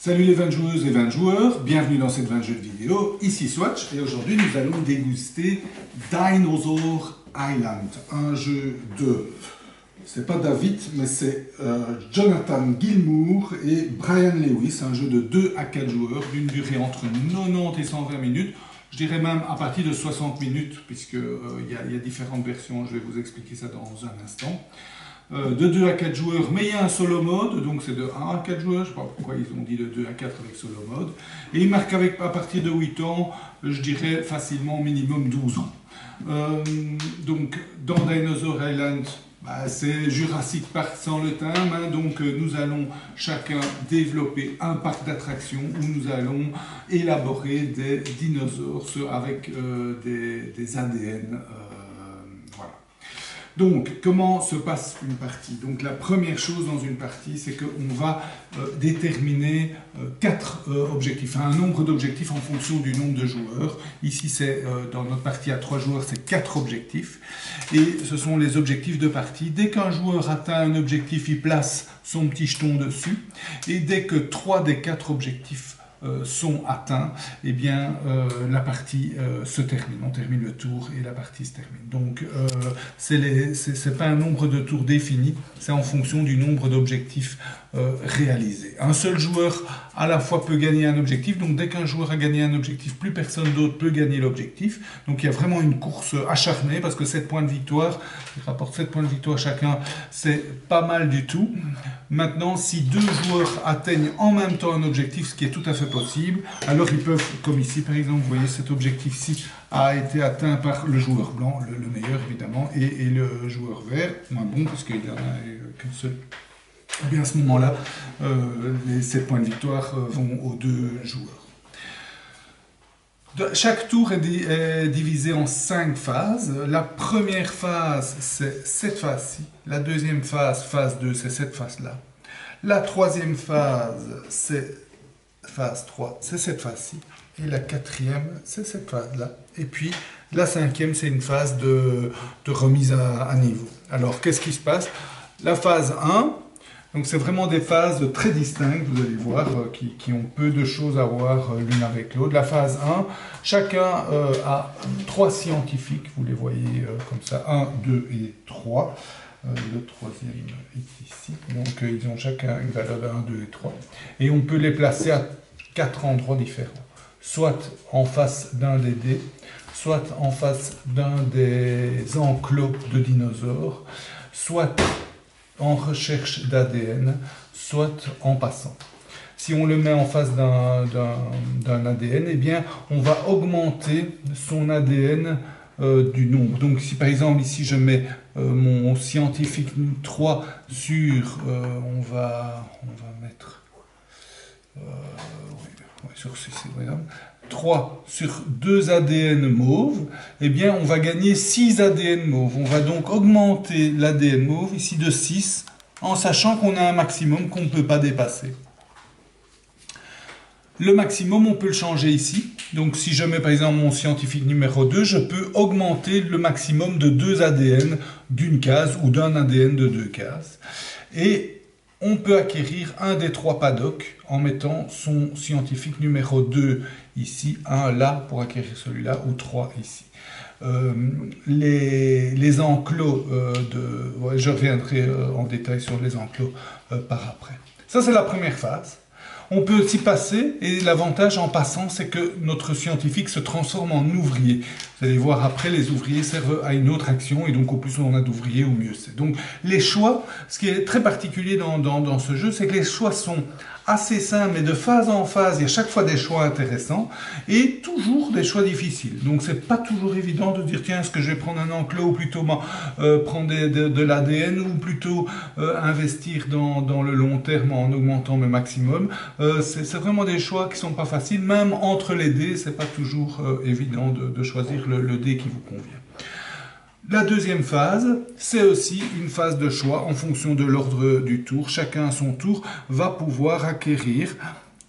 Salut les 20 joueuses et 20 joueurs, bienvenue dans cette 20 jeux de vidéo, ici Swatch, et aujourd'hui nous allons déguster Dinosaur Island, un jeu de, c'est pas David, mais c'est Jonathan Gilmour et Brian Lewis, un jeu de 2 à 4 joueurs, d'une durée entre 90 et 120 minutes, je dirais même à partir de 60 minutes, puisqu'il y a différentes versions, je vais vous expliquer ça dans un instant. De 2 à 4 joueurs, mais il y a un solo mode, donc c'est de 1 à 4 joueurs, je ne sais pas pourquoi ils ont dit de 2 à 4 avec solo mode. Et il marque à partir de 8 ans, je dirais facilement minimum 12 ans. Donc dans Dinosaur Island, c'est Jurassic Park sans le thème, hein, donc nous allons chacun développer un parc d'attractions où nous allons élaborer des dinosaures avec des ADN. Voilà. Donc, comment se passe une partie? Donc, la première chose dans une partie, c'est qu'on va déterminer 4 objectifs, un nombre d'objectifs en fonction du nombre de joueurs. Ici, c'est dans notre partie à 3 joueurs, c'est 4 objectifs. Et ce sont les objectifs de partie. Dès qu'un joueur atteint un objectif, il place son petit jeton dessus. Et dès que 3 des 4 objectifs sont atteints, eh bien la partie se termine. On termine le tour et la partie se termine. Donc c'est pas un nombre de tours défini, c'est en fonction du nombre d'objectifs réalisés. Un seul joueur à la fois peut gagner un objectif, donc dès qu'un joueur a gagné un objectif, plus personne d'autre peut gagner l'objectif. Donc il y a vraiment une course acharnée parce que 7 points de victoire, il rapporte 7 points de victoire chacun, c'est pas mal du tout. Maintenant, si 2 joueurs atteignent en même temps un objectif, ce qui est tout à fait possible, alors ils peuvent, comme ici par exemple, vous voyez cet objectif-ci a été atteint par le joueur blanc, le meilleur évidemment, et le joueur vert, moins bon puisqu'il n'y en a qu'un seul. Et bien à ce moment-là, les 7 points de victoire vont aux 2 joueurs. Chaque tour est divisé en 5 phases. La première phase, c'est cette phase-ci. La deuxième phase, phase 2, c'est cette phase-là. La troisième phase, c'est phase 3, c'est cette phase-ci. Et la quatrième, c'est cette phase-là. Et puis, la cinquième, c'est une phase de remise à niveau. Alors, qu'est-ce qui se passe? La phase 1, donc c'est vraiment des phases très distinctes, vous allez voir, qui ont peu de choses à voir l'une avec l'autre. La phase 1, chacun a 3 scientifiques, vous les voyez comme ça, 1, 2 et 3. Le troisième est ici, donc ils ont chacun une valeur de 1, 2 et 3. Et on peut les placer à 4 endroits différents. Soit en face d'un des dés, soit en face d'un des enclos de dinosaures, soit en recherche d'ADN, soit en passant. Si on le met en face d'un ADN, eh bien, on va augmenter son ADN du nombre. Donc, si par exemple, ici, je mets mon scientifique 3 sur, on va mettre sur ceci, 3 sur 2 ADN mauve, eh bien, on va gagner 6 ADN mauve. On va donc augmenter l'ADN mauve, ici de 6, en sachant qu'on a un maximum qu'on ne peut pas dépasser. Le maximum, on peut le changer ici. Donc, si je mets par exemple mon scientifique numéro 2, je peux augmenter le maximum de 2 ADN d'une case ou d'un ADN de 2 cases. Et on peut acquérir un des 3 paddocks en mettant son scientifique numéro 2 ici, 1 là pour acquérir celui-là, ou 3 ici. Les enclos, je reviendrai en détail sur les enclos par après. Ça, c'est la première phase. On peut aussi passer, et l'avantage en passant, c'est que notre scientifique se transforme en ouvrier. Vous allez voir après, les ouvriers servent à une autre action, et donc au plus on a d'ouvriers, au mieux c'est. Donc les choix, ce qui est très particulier dans ce jeu, c'est que les choix sont assez simples, mais de phase en phase, il y a chaque fois des choix intéressants, et toujours des choix difficiles. Donc c'est pas toujours évident de dire, tiens, est-ce que je vais prendre un enclos, ou plutôt prendre de l'ADN, ou plutôt investir dans le long terme en augmentant mes maximum. C'est vraiment des choix qui sont pas faciles, même entre les dés, c'est pas toujours évident de choisir le dé qui vous convient. La deuxième phase, c'est aussi une phase de choix en fonction de l'ordre du tour. Chacun à son tour va pouvoir acquérir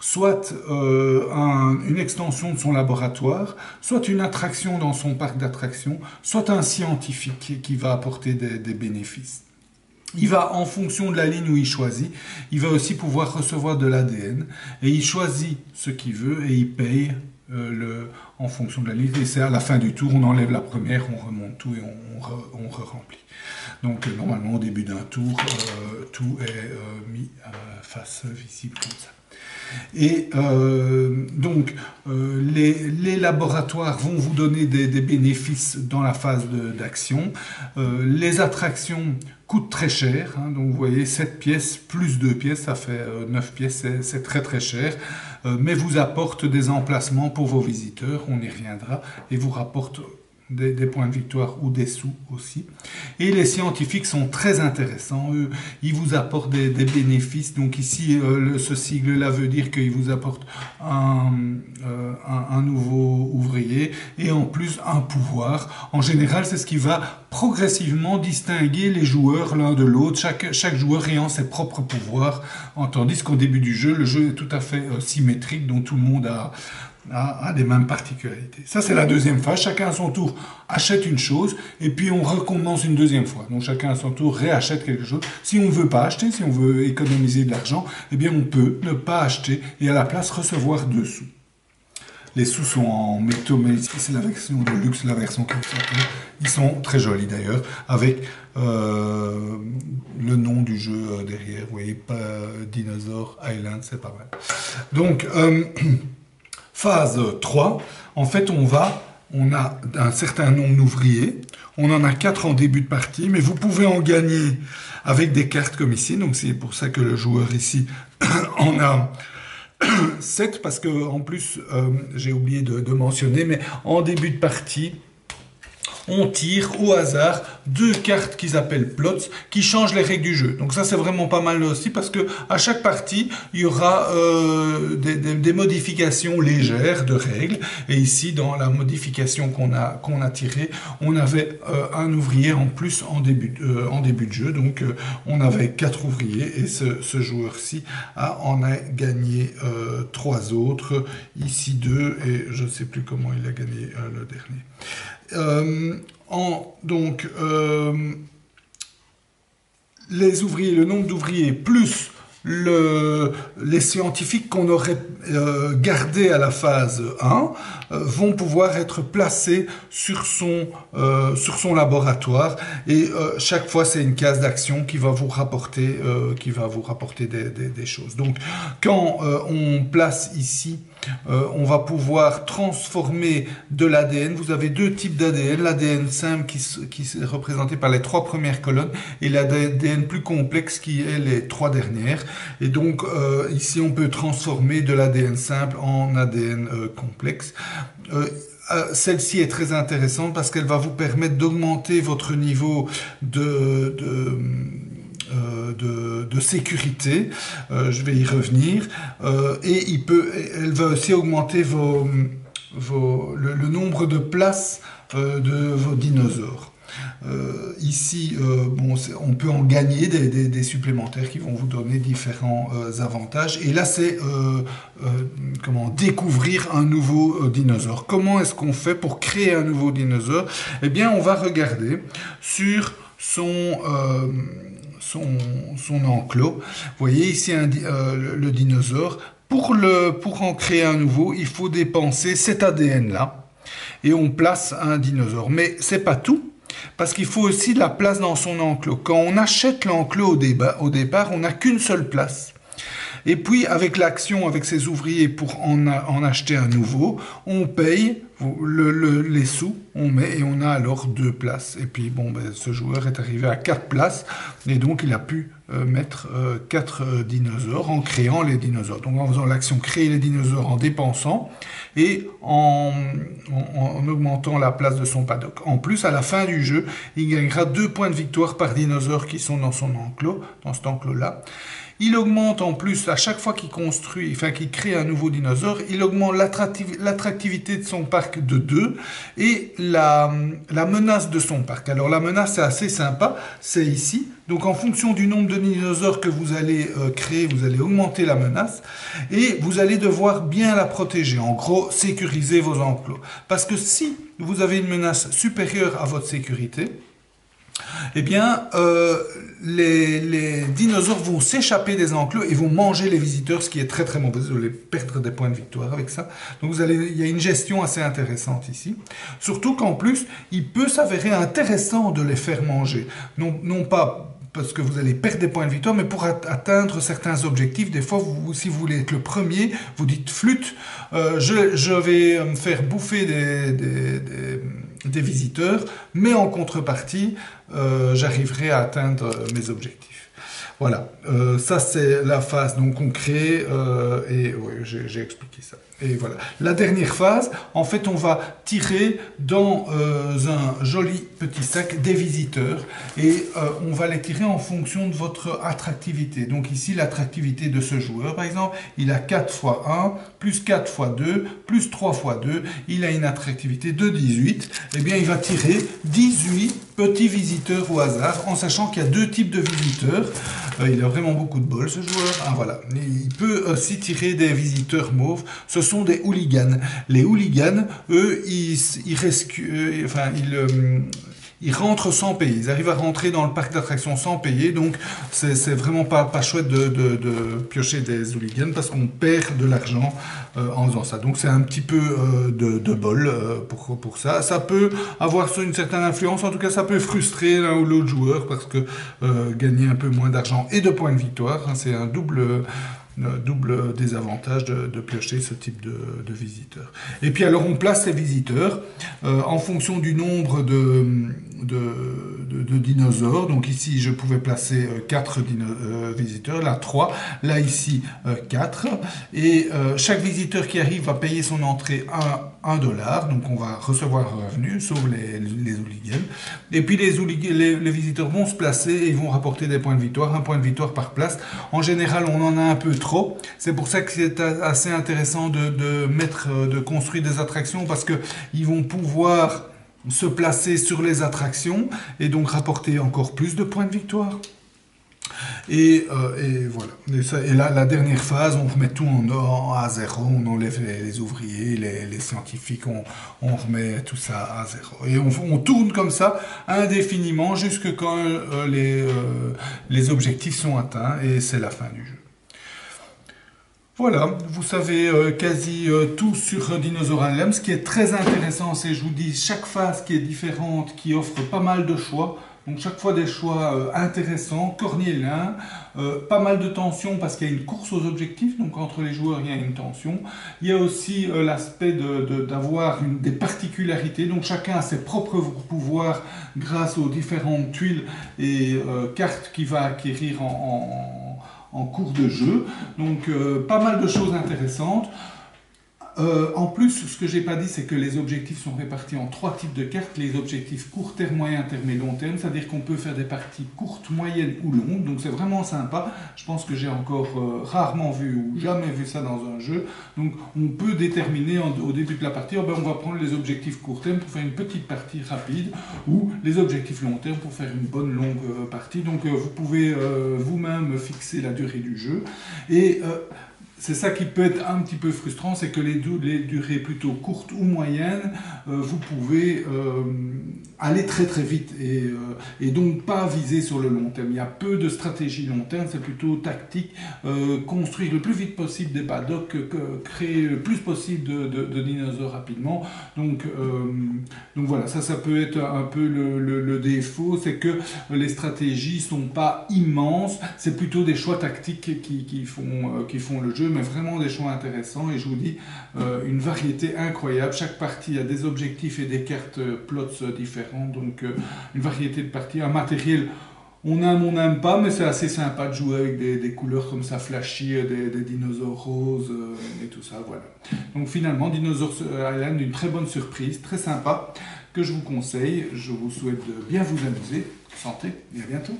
soit une extension de son laboratoire, soit une attraction dans son parc d'attractions, soit un scientifique qui va apporter des bénéfices. il va, en fonction de la ligne où il choisit, il va aussi pouvoir recevoir de l'ADN. Et il choisit ce qu'il veut et il paye en fonction de la ligne. Et c'est à la fin du tour, on enlève la première, on remonte tout et on re-remplit. Donc normalement, au début d'un tour, tout est mis face visible comme ça. Et donc, les laboratoires vont vous donner des bénéfices dans la phase d'action. Les attractions coûtent très cher. Hein, donc, vous voyez, 7 pièces plus 2 pièces, ça fait 9 pièces, c'est très très cher. Mais vous apporte des emplacements pour vos visiteurs, on y reviendra, et vous rapporte des points de victoire ou des sous aussi. Et les scientifiques sont très intéressants. Eux, ils vous apportent des bénéfices. Donc ici, ce sigle-là veut dire qu'ils vous apportent un nouveau ouvrier et en plus un pouvoir. En général, c'est ce qui va progressivement distinguer les joueurs l'un de l'autre, chaque joueur ayant ses propres pouvoirs, tandis qu'au début du jeu, le jeu est tout à fait symétrique, donc tout le monde a les mêmes particularités. Ça, c'est la deuxième phase. Chacun à son tour achète une chose et puis on recommence une deuxième fois. Donc chacun à son tour réachète quelque chose. Si on ne veut pas acheter, si on veut économiser de l'argent, eh bien on peut ne pas acheter et à la place recevoir 2 sous. Les sous sont en métaux, mais ici c'est la version de luxe, la version Kickstarter. Ils sont très jolis d'ailleurs, avec le nom du jeu derrière. Vous voyez, Dinosaur Island, c'est pas mal. Donc, phase 3, en fait, on a un certain nombre d'ouvriers. On en a 4 en début de partie, mais vous pouvez en gagner avec des cartes comme ici. Donc, c'est pour ça que le joueur ici en a 7, parce que en plus, j'ai oublié de mentionner, mais en début de partie, on tire au hasard 2 cartes qu'ils appellent plots qui changent les règles du jeu. Donc ça, c'est vraiment pas mal aussi parce que à chaque partie, il y aura des modifications légères de règles. Et ici, dans la modification qu'on a tirée, on avait un ouvrier en plus en début de jeu. Donc on avait 4 ouvriers et ce joueur-ci en a gagné 3 autres. Ici 2 et je ne sais plus comment il a gagné le dernier. Les ouvriers, le nombre d'ouvriers plus les scientifiques qu'on aurait gardés à la phase 1 vont pouvoir être placés sur son laboratoire et chaque fois c'est une case d'action qui va vous rapporter des choses. Donc quand on place ici, on va pouvoir transformer de l'ADN. Vous avez 2 types d'ADN, l'ADN simple qui est représenté par les 3 premières colonnes et l'ADN plus complexe qui est les 3 dernières. Et donc ici on peut transformer de l'ADN simple en ADN complexe. Celle-ci est très intéressante parce qu'elle va vous permettre d'augmenter votre niveau de sécurité, je vais y revenir, et elle va aussi augmenter le nombre de places de vos dinosaures. Ici, on peut en gagner des supplémentaires qui vont vous donner différents avantages. Et là, c'est découvrir un nouveau dinosaure. Comment est-ce qu'on fait pour créer un nouveau dinosaure? Eh bien, on va regarder sur son enclos. Vous voyez ici le dinosaure. Pour en créer un nouveau, il faut dépenser cet ADN-là. Et on place un dinosaure. Mais c'est pas tout. Parce qu'il faut aussi de la place dans son enclos. Quand on achète l'enclos au départ, on n'a qu'une seule place. Et puis, avec l'action, avec ses ouvriers pour en acheter un nouveau, on paye les sous, on met et on a alors 2 places. Et puis, ce joueur est arrivé à 4 places et donc il a pu mettre 4 dinosaures en créant les dinosaures. Donc, en faisant l'action créer les dinosaures en dépensant et en augmentant la place de son paddock. En plus, à la fin du jeu, il gagnera 2 points de victoire par dinosaure qui sont dans son enclos, dans cet enclos-là. Il augmente en plus, à chaque fois qu'il crée un nouveau dinosaure, il augmente l'attractivité de son parc de 2 et la menace de son parc. Alors la menace, c'est assez sympa, c'est ici. Donc en fonction du nombre de dinosaures que vous allez créer, vous allez augmenter la menace et vous allez devoir bien la protéger. En gros, sécuriser vos enclos. Parce que si vous avez une menace supérieure à votre sécurité, Eh bien, les dinosaures vont s'échapper des enclos et vont manger les visiteurs, ce qui est très très mauvais. Vous allez perdre des points de victoire avec ça. Donc il y a une gestion assez intéressante ici. Surtout qu'en plus, il peut s'avérer intéressant de les faire manger. Non pas parce que vous allez perdre des points de victoire, mais pour atteindre certains objectifs. Des fois, si vous voulez être le premier, vous dites flûte, je vais me faire bouffer des visiteurs, mais en contrepartie, j'arriverai à atteindre mes objectifs. Voilà, ça c'est la phase donc on crée et oui, j'ai expliqué ça. Et voilà. La dernière phase, en fait, on va tirer dans un joli petit sac des visiteurs et on va les tirer en fonction de votre attractivité. Donc ici, l'attractivité de ce joueur, par exemple, il a 4 fois 1, plus 4 fois 2, plus 3 fois 2, il a une attractivité de 18. Eh bien, il va tirer 18 petits visiteurs au hasard, en sachant qu'il y a deux types de visiteurs. Il a vraiment beaucoup de bol, ce joueur. Ah, voilà. Il peut aussi tirer des visiteurs mauves. Ce sont des hooligans. Les hooligans, eux, ils rentrent sans payer. Ils arrivent à rentrer dans le parc d'attractions sans payer. Donc, c'est vraiment pas chouette de piocher des hooligans parce qu'on perd de l'argent en faisant ça. Donc, c'est un petit peu de bol pour ça. Ça peut avoir une certaine influence. En tout cas, ça peut frustrer l'un ou l'autre joueur parce que gagner un peu moins d'argent et de points de victoire, hein, c'est un double désavantage de piocher ce type de visiteurs. Et puis alors on place les visiteurs en fonction du nombre de dinosaures. Donc ici je pouvais placer 4 visiteurs, là 3, là ici 4. Et chaque visiteur qui arrive va payer son entrée $1. Donc on va recevoir un revenu, sauf les hooligans. Et puis les visiteurs vont se placer et vont rapporter des points de victoire, un point de victoire par place. En général, on en a un peu trop. C'est pour ça que c'est assez intéressant de construire des attractions parce qu'ils vont pouvoir se placer sur les attractions et donc rapporter encore plus de points de victoire. Et voilà. Et là, la dernière phase, on remet tout à zéro, on enlève les ouvriers, les scientifiques, on remet tout ça à zéro. Et on tourne comme ça indéfiniment jusque quand les objectifs sont atteints et c'est la fin du jeu. Voilà, vous savez quasi tout sur Dinosaur Island. Ce qui est très intéressant, c'est, je vous dis, chaque phase qui est différente, qui offre pas mal de choix. Donc chaque fois des choix intéressants, cornéliens, pas mal de tension parce qu'il y a une course aux objectifs, donc entre les joueurs il y a une tension. Il y a aussi l'aspect d'avoir des particularités, donc chacun a ses propres pouvoirs grâce aux différentes tuiles et cartes qu'il va acquérir en cours de jeu. Donc pas mal de choses intéressantes. En plus, ce que j'ai pas dit, c'est que les objectifs sont répartis en 3 types de cartes. Les objectifs court terme, moyen terme et long terme. C'est-à-dire qu'on peut faire des parties courtes, moyennes ou longues. Donc c'est vraiment sympa. Je pense que j'ai encore rarement vu ou jamais vu ça dans un jeu. Donc on peut déterminer au début de la partie, on va prendre les objectifs court terme pour faire une petite partie rapide ou les objectifs long terme pour faire une bonne longue partie. Donc vous pouvez vous-même fixer la durée du jeu. Et c'est ça qui peut être un petit peu frustrant, c'est que les durées plutôt courtes ou moyennes, vous pouvez aller très très vite et donc pas viser sur le long terme. Il y a peu de stratégie long terme, c'est plutôt tactique, construire le plus vite possible des paddocks, créer le plus possible de dinosaures rapidement. Donc voilà, ça peut être un peu le défaut, c'est que les stratégies sont pas immenses, c'est plutôt des choix tactiques qui font le jeu, mais vraiment des choix intéressants et je vous dis une variété incroyable. Chaque partie a des objectifs et des cartes plots différents, donc une variété de parties, un matériel on aime, on n'aime pas, mais c'est assez sympa de jouer avec des couleurs comme ça flashy, des dinosaures roses et tout ça, voilà. Donc finalement, Dinosaur Island, une très bonne surprise, très sympa, que je vous conseille. Je vous souhaite de bien vous amuser. Santé et à bientôt.